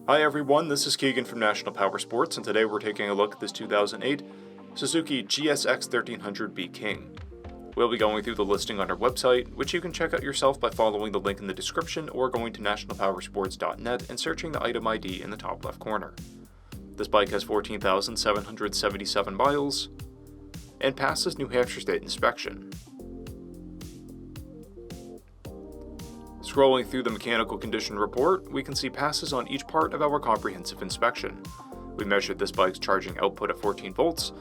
Hi everyone, this is Keegan from National Powersports, and today we're taking a look at this 2008 Suzuki GSX1300 B King. We'll be going through the listing on our website, which you can check out yourself by following the link in the description or going to nationalpowersports.net and searching the item ID in the top left corner. This bike has 14,777 miles and passes New Hampshire State inspection. Scrolling through the mechanical condition report, we can see passes on each part of our comprehensive inspection. We measured this bike's charging output at 14 volts,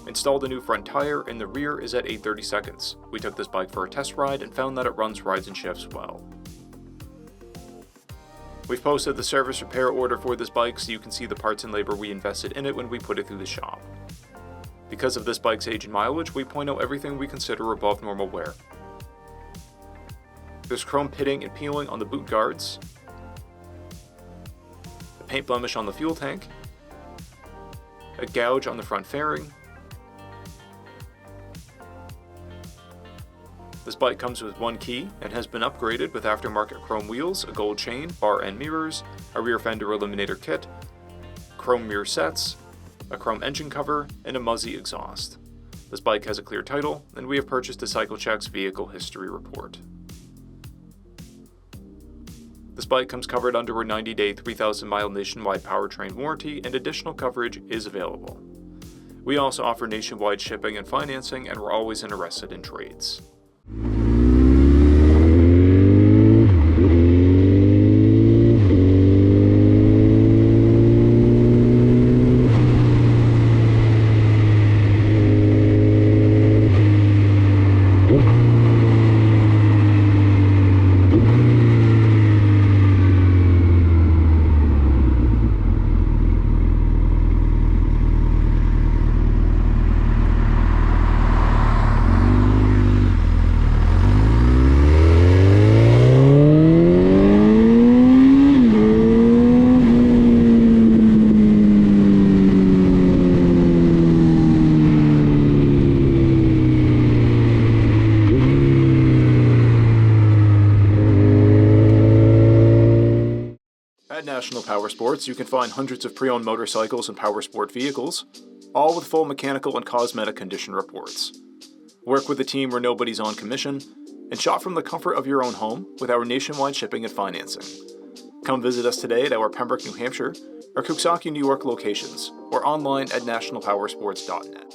installed a new front tire, and the rear is at 830 seconds. We took this bike for a test ride and found that it runs, rides, and shifts well. We've posted the service repair order for this bike so you can see the parts and labor we invested in it when we put it through the shop. Because of this bike's age and mileage, we point out everything we consider above normal wear. There's chrome pitting and peeling on the boot guards, a paint blemish on the fuel tank, a gouge on the front fairing. This bike comes with one key and has been upgraded with aftermarket chrome wheels, a gold chain, bar and mirrors, a rear fender eliminator kit, chrome mirror sets, a chrome engine cover, and a Muzzy exhaust. This bike has a clear title, and we have purchased a CycleCheck's vehicle history report. This bike comes covered under a 90-day, 3,000-mile nationwide powertrain warranty, and additional coverage is available. We also offer nationwide shipping and financing, and we're always interested in trades. At National Powersports, you can find hundreds of pre-owned motorcycles and powersport vehicles, all with full mechanical and cosmetic condition reports. Work with a team where nobody's on commission, and shop from the comfort of your own home with our nationwide shipping and financing. Come visit us today at our Pembroke, New Hampshire, or Coxsackie, New York locations, or online at nationalpowersports.net.